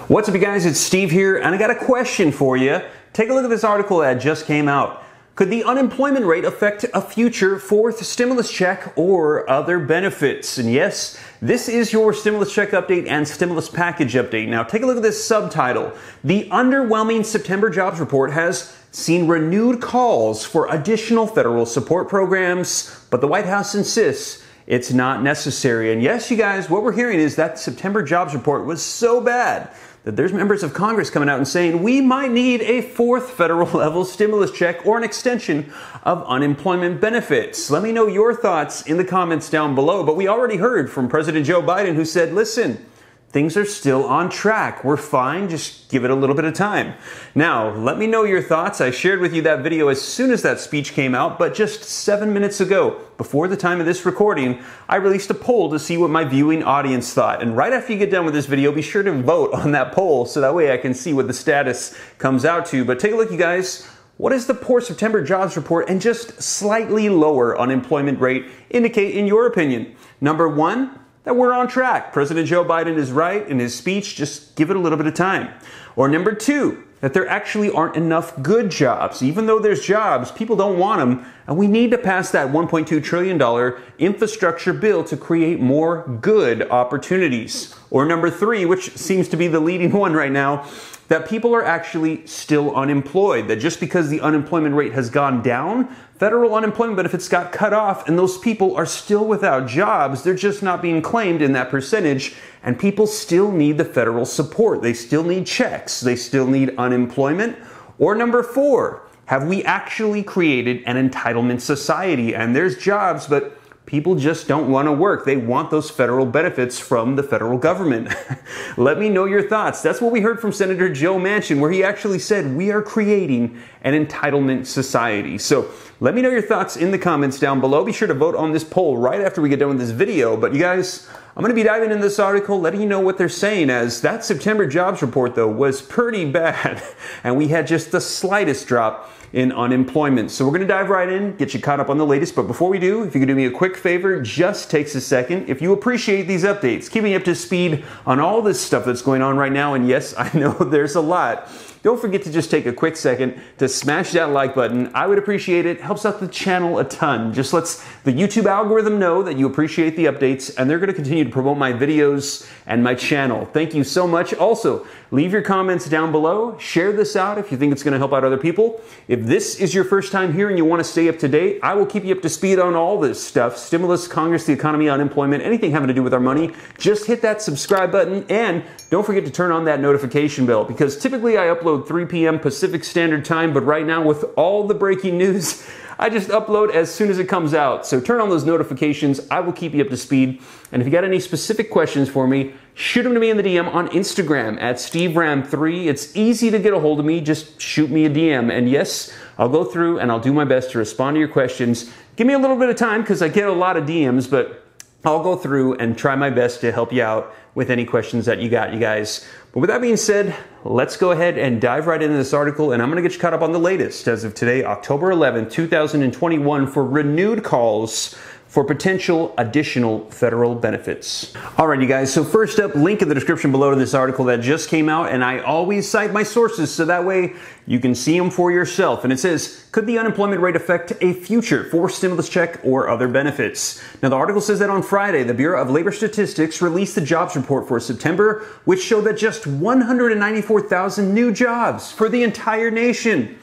What's up, you guys? It's Steve here, and I got a question for you. Take a look at this article that just came out. Could the unemployment rate affect a future fourth stimulus check or other benefits? And yes, this is your stimulus check update and stimulus package update. Now, take a look at this subtitle. The underwhelming September jobs report has seen renewed calls for additional federal support programs, but the White House insists it's not necessary. And yes, you guys, what we're hearing is that September jobs report was so bad that there's members of Congress coming out and saying we might need a fourth federal level stimulus check or an extension of unemployment benefits. Let me know your thoughts in the comments down below. But we already heard from President Joe Biden, who said, listen, things are still on track. We're fine. Just give it a little bit of time. Now, let me know your thoughts. I shared with you that video as soon as that speech came out, but just 7 minutes ago, before the time of this recording, I released a poll to see what my viewing audience thought. And right after you get done with this video, be sure to vote on that poll so that way I can see what the status comes out to. But take a look, you guys. What does the poor September jobs report and just slightly lower unemployment rate indicate in your opinion? Number one, that we're on track. President Joe Biden is right in his speech. Just give it a little bit of time. Or number two, that there actually aren't enough good jobs. Even though there's jobs, people don't want them. And we need to pass that $1.2 trillion infrastructure bill to create more good opportunities. Or number three, which seems to be the leading one right now, that people are actually still unemployed. That just because the unemployment rate has gone down, federal unemployment benefits got cut off, and those people are still without jobs. They're just not being claimed in that percentage, and people still need the federal support. They still need checks. They still need unemployment. Or number four, have we actually created an entitlement society? And there's jobs, but people just don't want to work. They want those federal benefits from the federal government. Let me know your thoughts. That's what we heard from Senator Joe Manchin, where he actually said we are creating an entitlement society. So let me know your thoughts in the comments down below. Be sure to vote on this poll right after we get done with this video. But you guys, I'm going to be diving into this article, letting you know what they're saying, as that September jobs report, though, was pretty bad. And we had just the slightest drop in unemployment. So we're going to dive right in, get you caught up on the latest. But before we do, if you could do me a quick favor, just takes a second. If you appreciate these updates, keeping up to speed on all this stuff that's going on right now, and yes, I know there's a lot, don't forget to just take a quick second to smash that like button. I would appreciate it. Helps out the channel a ton. Just lets the YouTube algorithm know that you appreciate the updates, and they're going to continue to promote my videos and my channel. Thank you so much. Also, leave your comments down below. Share this out if you think it's going to help out other people. If this is your first time here and you want to stay up to date, I will keep you up to speed on all this stuff. Stimulus, Congress, the economy, unemployment, anything having to do with our money. Just hit that subscribe button, and don't forget to turn on that notification bell, because typically I upload 3 p.m. Pacific Standard Time, but right now with all the breaking news, I just upload as soon as it comes out. So turn on those notifications. I will keep you up to speed. And if you got any specific questions for me, shoot them to me in the DM on Instagram at SteveRam3. It's easy to get a hold of me. Just shoot me a DM. And yes, I'll go through and I'll do my best to respond to your questions. Give me a little bit of time because I get a lot of DMs, but I'll go through and try my best to help you out with any questions that you got, you guys. But with that being said, let's go ahead and dive right into this article, and I'm going to get you caught up on the latest as of today, October 11th, 2021, for renewed calls for potential additional federal benefits. All right, you guys, so first up, link in the description below to this article that just came out, and I always cite my sources so that way you can see them for yourself. And it says, could the unemployment rate affect a future fourth stimulus check or other benefits? Now, the article says that on Friday, the Bureau of Labor Statistics released the jobs report for September, which showed that just 194,000 new jobs for the entire nation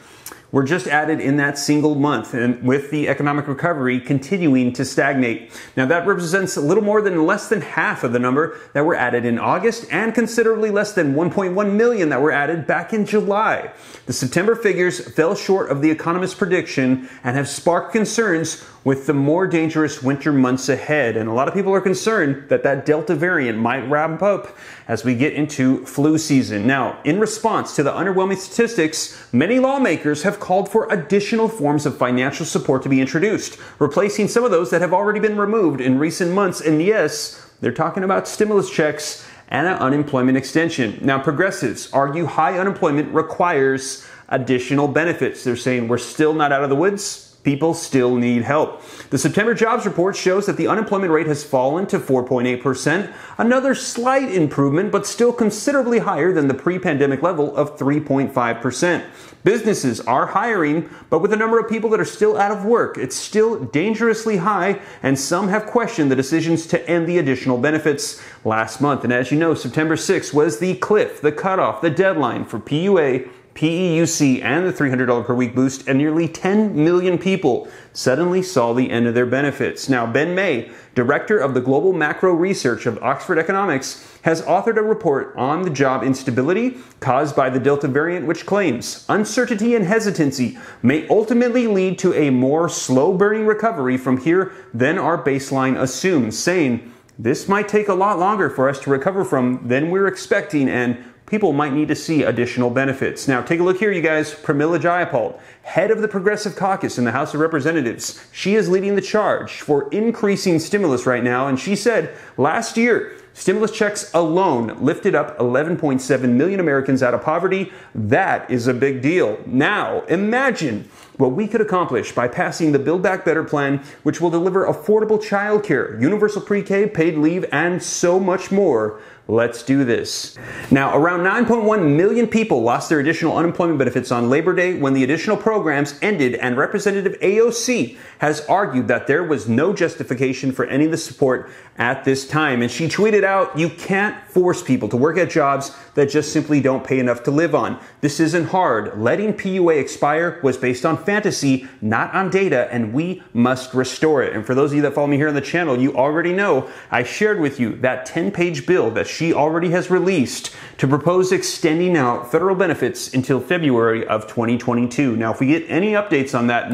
were just added in that single month, and with the economic recovery continuing to stagnate. Now, that represents a little more than less than half of the number that were added in August, and considerably less than 1.1 million that were added back in July. The September figures fell short of the economists' prediction and have sparked concerns with the more dangerous winter months ahead. And a lot of people are concerned that that Delta variant might ramp up as we get into flu season. Now, in response to the underwhelming statistics, many lawmakers have called for additional forms of financial support to be introduced, replacing some of those that have already been removed in recent months. And yes, they're talking about stimulus checks and an unemployment extension. Now, progressives argue high unemployment requires additional benefits. They're saying we're still not out of the woods. People still need help. The September jobs report shows that the unemployment rate has fallen to 4.8%, another slight improvement, but still considerably higher than the pre-pandemic level of 3.5%. Businesses are hiring, but with the number of people that are still out of work, it's still dangerously high, and some have questioned the decisions to end the additional benefits last month. And as you know, September 6th was the cliff, the cutoff, the deadline for PUA, PEUC, and the $300 per week boost, and nearly 10 million people suddenly saw the end of their benefits. Now, Ben May, director of the Global Macro Research of Oxford Economics, has authored a report on the job instability caused by the Delta variant, which claims uncertainty and hesitancy may ultimately lead to a more slow-burning recovery from here than our baseline assumes, saying this might take a lot longer for us to recover from than we're expecting, and people might need to see additional benefits. Now, take a look here, you guys. Pramila Jayapal, head of the Progressive Caucus in the House of Representatives. She is leading the charge for increasing stimulus right now, and she said last year, stimulus checks alone lifted up 11.7 million Americans out of poverty. That is a big deal. Now, imagine what we could accomplish by passing the Build Back Better plan, which will deliver affordable childcare, universal pre-K, paid leave, and so much more. Let's do this. Now, around 9.1 million people lost their additional unemployment benefits on Labor Day when the additional programs ended, and Representative AOC has argued that there was no justification for ending the support at this time. And she tweeted out, "You can't force people to work at jobs that just simply don't pay enough to live on. This isn't hard. Letting PUA expire was based on fantasy, not on data, and we must restore it." And for those of you that follow me here on the channel, you already know I shared with you that 10-page bill that she already has released to propose extending out federal benefits until February of 2022. Now, if we get any updates on that,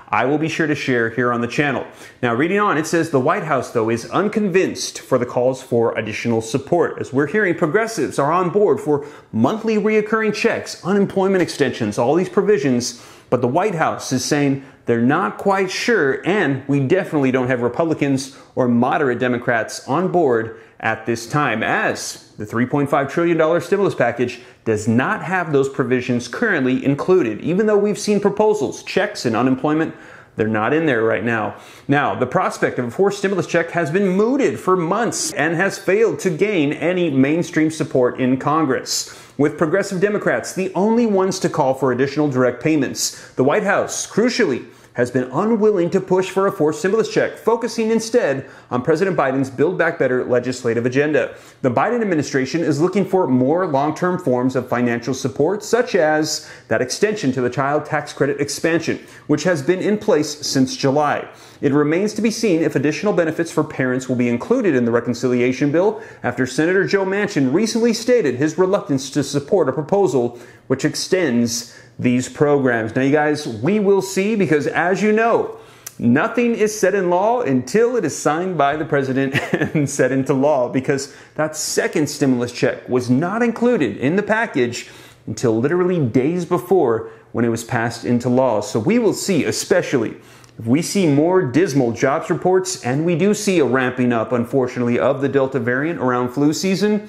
I will be sure to share here on the channel. Now, reading on, it says the White House, though, is unconvinced for the calls for additional support. As we're hearing, progressives are on board for monthly reoccurring checks, unemployment extensions, all these provisions. But the White House is saying they're not quite sure, and we definitely don't have Republicans or moderate Democrats on board at this time, as the $3.5 trillion stimulus package does not have those provisions currently included. Even though we've seen proposals, checks, and unemployment, they're not in there right now. Now, the prospect of a forced stimulus check has been mooted for months and has failed to gain any mainstream support in Congress, with progressive Democrats the only ones to call for additional direct payments. The White House, crucially, has been unwilling to push for a forced stimulus check, focusing instead on President Biden's Build Back Better legislative agenda. The Biden administration is looking for more long-term forms of financial support, such as that extension to the child tax credit expansion, which has been in place since July. It remains to be seen if additional benefits for parents will be included in the reconciliation bill, after Senator Joe Manchin recently stated his reluctance to support a proposal which extends these programs. Now, you guys, we will see, because as you know, nothing is set in law until it is signed by the president and set into law, because that second stimulus check was not included in the package until literally days before when it was passed into law. So we will see, especially if we see more dismal jobs reports, and we do see a ramping up, unfortunately, of the Delta variant around flu season,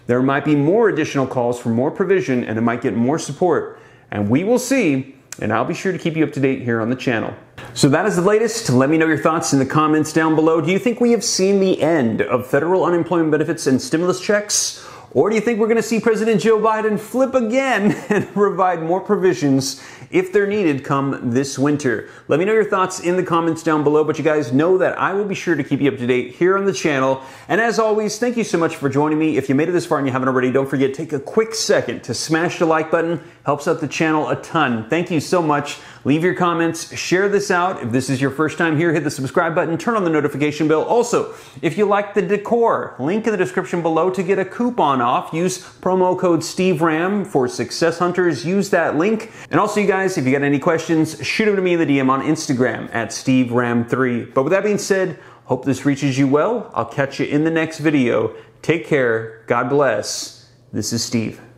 there might be more additional calls for more provision, and it might get more support. And we will see, and I'll be sure to keep you up to date here on the channel. So that is the latest. Let me know your thoughts in the comments down below. Do you think we have seen the end of federal unemployment benefits and stimulus checks? Or do you think we're going to see President Joe Biden flip again and provide more provisions if they're needed come this winter? Let me know your thoughts in the comments down below, but you guys know that I will be sure to keep you up to date here on the channel. And as always, thank you so much for joining me. If you made it this far and you haven't already, don't forget, take a quick second to smash the like button. Helps out the channel a ton. Thank you so much. Leave your comments, share this out. If this is your first time here, hit the subscribe button, turn on the notification bell. Also, if you like the decor, link in the description below to get a coupon off. Use promo code SteveRam for Success Hunters. Use that link. And also, you guys, if you got any questions, shoot them to me in the DM on Instagram at SteveRam3. But with that being said, hope this reaches you well. I'll catch you in the next video. Take care. God bless. This is Steve.